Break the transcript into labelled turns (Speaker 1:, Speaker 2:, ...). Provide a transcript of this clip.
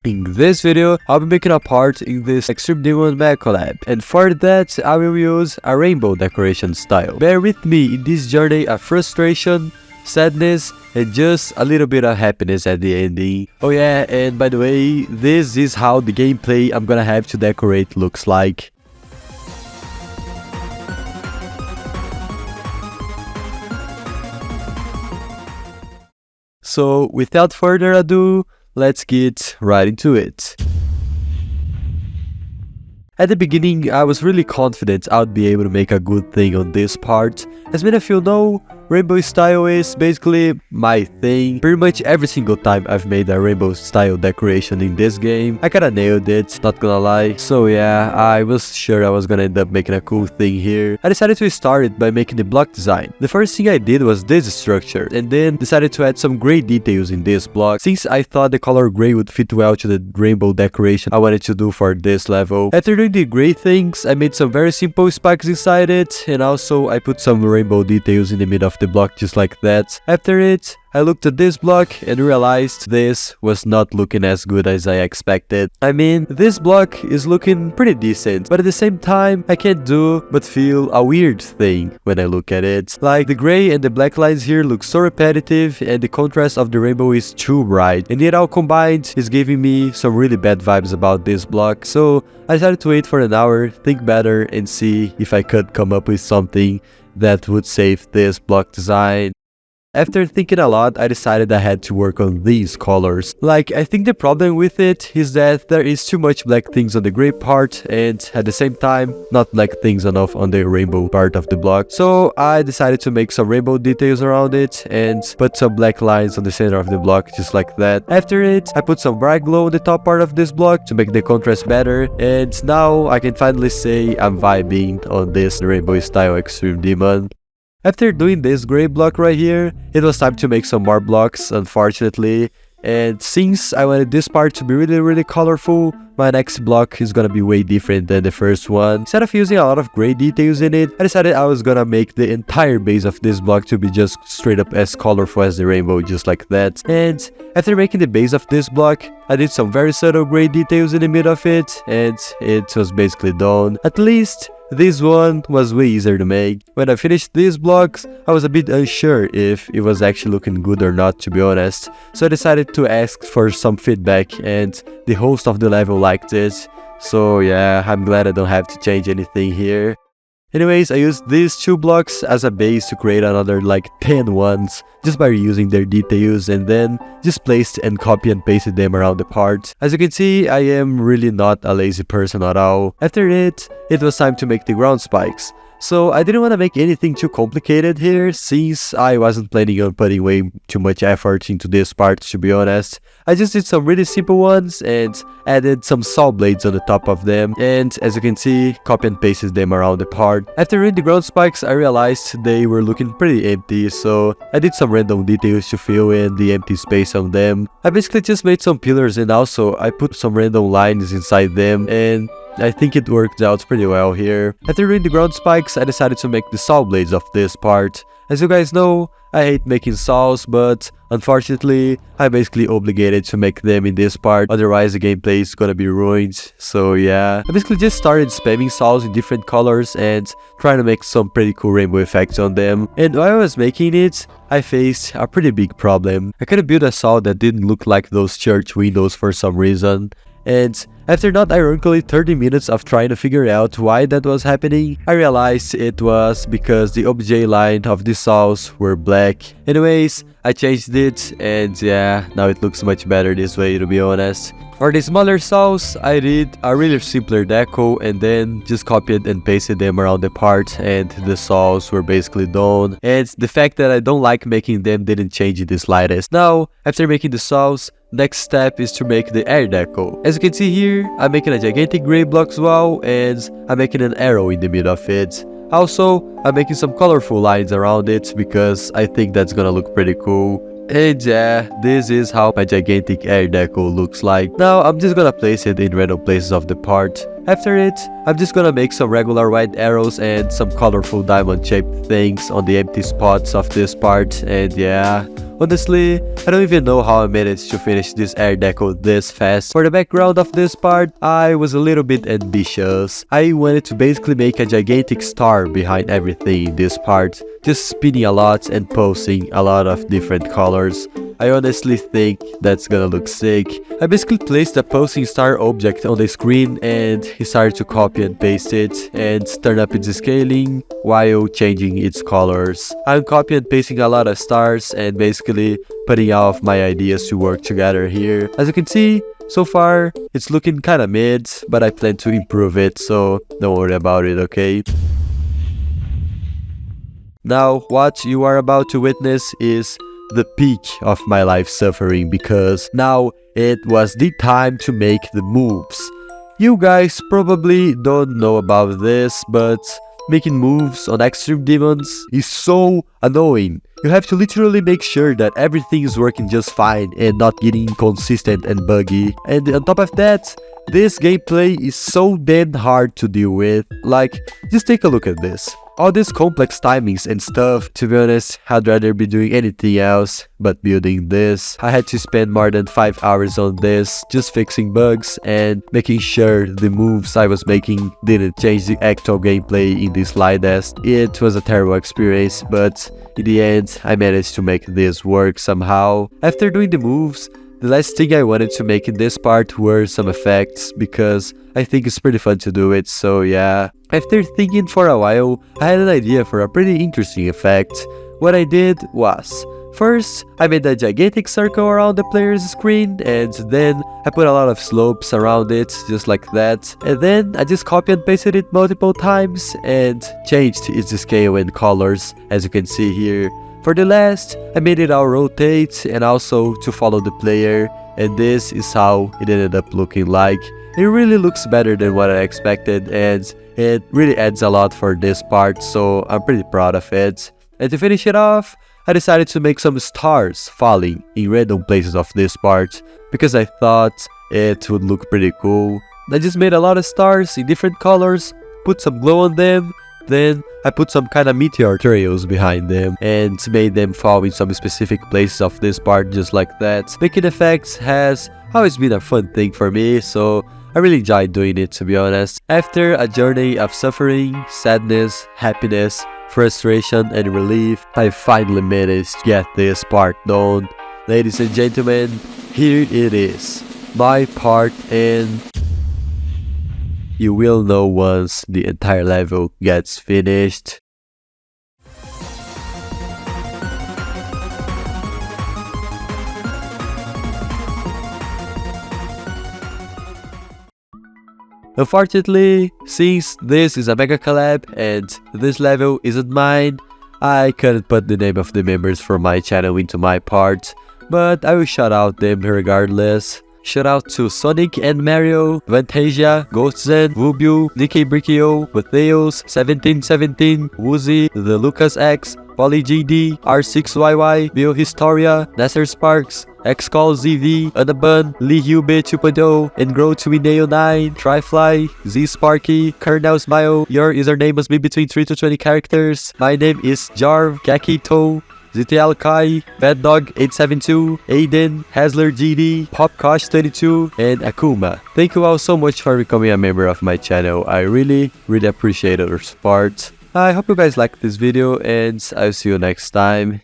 Speaker 1: In this video, I'll be making a part in this Extreme Demon Mag collab, and for that, I will use a rainbow decoration style. Bear with me in this journey of frustration, sadness, and just a little bit of happiness at the ending. Oh yeah, and by the way, this is how the gameplay I'm gonna have to decorate looks like. So without further ado, let's get right into it. At the beginning, I was really confident I would be able to make a good thing on this part. As many of you know, rainbow style is basically my thing. Pretty much every single time I've made a rainbow style decoration in this game, I kinda nailed it, not gonna lie. So yeah, I was sure I was gonna end up making a cool thing here. I decided to start it by making the block design. The first thing I did was this structure, and then decided to add some gray details in this block, since I thought the color gray would fit well to the rainbow decoration I wanted to do for this level. After doing the gray things, I made some very simple spikes inside it, and also I put some rainbow details in the middle of the block just like that. After it, I looked at this block and realized this was not looking as good as I expected. I mean, this block is looking pretty decent, but at the same time, I can't do but feel a weird thing when I look at it. Like, the gray and the black lines here look so repetitive, and the contrast of the rainbow is too bright, and it all combined is giving me some really bad vibes about this block. So I decided to wait for an hour, think better, and see if I could come up with something that would save this block design. After thinking a lot, I decided I had to work on these colors. Like, I think the problem with it is that there is too much black things on the gray part, and at the same time, not black things enough on the rainbow part of the block. So I decided to make some rainbow details around it and put some black lines on the center of the block, just like that. After it, I put some bright glow on the top part of this block to make the contrast better, and now I can finally say I'm vibing on this rainbow style Extreme Demon. After doing this gray block right here, it was time to make some more blocks, unfortunately. And since I wanted this part to be really colorful, my next block is gonna be way different than the first one. Instead of using a lot of gray details in it, I decided I was gonna make the entire base of this block to be just straight up as colorful as the rainbow, just like that. And after making the base of this block, I did some very subtle gray details in the middle of it, and it was basically done. At least this one was way easier to make. When I finished these blocks, I was a bit unsure if it was actually looking good or not, to be honest. So I decided to ask for some feedback, and the host of the level liked it. So yeah, I'm glad I don't have to change anything here. Anyways, I used these two blocks as a base to create another like 10 ones, just by reusing their details, and then just placed and copy and pasted them around the part. As you can see, I am really not a lazy person at all. After it was time to make the ground spikes. So I didn't want to make anything too complicated here, since I wasn't planning on putting way too much effort into this part, to be honest. I just did some really simple ones and added some saw blades on the top of them, and as you can see, copy and pasted them around the part. After doing the ground spikes, I realized they were looking pretty empty, so I did some random details to fill in the empty space on them. I basically just made some pillars, and also I put some random lines inside them, and I think it worked out pretty well here. After doing the ground spikes, I decided to make the saw blades of this part. As you guys know, I hate making saws, but unfortunately, I'm basically obligated to make them in this part, otherwise the gameplay is gonna be ruined. So yeah, I basically just started spamming saws in different colors and trying to make some pretty cool rainbow effects on them. And while I was making it, I faced a pretty big problem. I couldn't build a saw that didn't look like those church windows for some reason. And after not ironically 30 minutes of trying to figure out why that was happening, I realized it was because the obj line of the saws were black. Anyways, I changed it, and yeah, now it looks much better this way, to be honest. For the smaller saws, I did a really simpler deco and then just copied and pasted them around the part, and the saws were basically done. And the fact that I don't like making them didn't change it the slightest. Now, after making the saws, next step is to make the air deco. As you can see here, I'm making a gigantic gray block as well, and I'm making an arrow in the middle of it. Also, I'm making some colorful lines around it because I think that's gonna look pretty cool. And yeah, this is how my gigantic air deco looks like. Now I'm just gonna place it in random places of the part. After it, I'm just gonna make some regular white arrows and some colorful diamond shaped things on the empty spots of this part, and yeah. Honestly, I don't even know how I managed to finish this air deco this fast. For the background of this part, I was a little bit ambitious. I wanted to basically make a gigantic star behind everything in this part, just spinning a lot and posing a lot of different colors. I honestly think that's gonna look sick. I basically placed a posing star object on the screen and he started to copy and paste it and turn up its scaling while changing its colors. I'm copy and pasting a lot of stars and basically putting all of my ideas to work together here. As you can see, so far it's looking kinda mid, but I plan to improve it, so don't worry about it, okay? Now, what you are about to witness is the peak of my life suffering, because now it was the time to make the moves. You guys probably don't know about this, but making moves on extreme demons is so annoying. You have to literally make sure that everything is working just fine and not getting inconsistent and buggy. And on top of that, this gameplay is so damn hard to deal with. Like, just take a look at this. All these complex timings and stuff, to be honest, I'd rather be doing anything else but building this. I had to spend more than 5 hours on this, just fixing bugs and making sure the moves I was making didn't change the actual gameplay in the slightest. It was a terrible experience, but in the end, I managed to make this work somehow. After doing the moves, the last thing I wanted to make in this part were some effects, because I think it's pretty fun to do it, so yeah. After thinking for a while, I had an idea for a pretty interesting effect. What I did was, first, I made a gigantic circle around the player's screen, and then I put a lot of slopes around it, just like that. And then I just copy and pasted it multiple times and changed its scale and colors, as you can see here. For the last, I made it all rotate and also to follow the player, and this is how it ended up looking like. It really looks better than what I expected, and it really adds a lot for this part, so I'm pretty proud of it. And to finish it off, I decided to make some stars falling in random places of this part, because I thought it would look pretty cool. I just made a lot of stars in different colors, put some glow on them, then I put some kind of meteor trails behind them and made them fall in some specific places of this part, just like that. Making effects has always been a fun thing for me, so I really enjoyed doing it, to be honest. After a journey of suffering, sadness, happiness, frustration and relief, I finally managed to get this part done. Ladies and gentlemen, here it is, my part, and you will know once the entire level gets finished. Unfortunately, since this is a mega collab and this level isn't mine, I couldn't put the name of the members from my channel into my part, but I will shout out them regardless. Shout out to Sonic and Mario, Vantasia, Ghostzen, Rubio, Nicky Bricchio, Mateos, 1717, Woozy, The Lucas X, PolyGD, R6YY, Bill Historia, Nasser Sparks, Xcall ZV, Anabun, Lee Hube 2.0, Engrow Twineo 9, Tryfly, Z Sparky, Kernel Smile. Your username must be between 3 to 20 characters. My name is Jarv, Kakito, ZTL Kai, Bad Dog 872, Aiden, Hasler GD, Popkosh 32, and Akuma. Thank you all so much for becoming a member of my channel. I really appreciate your support. I hope you guys liked this video, and I'll see you next time.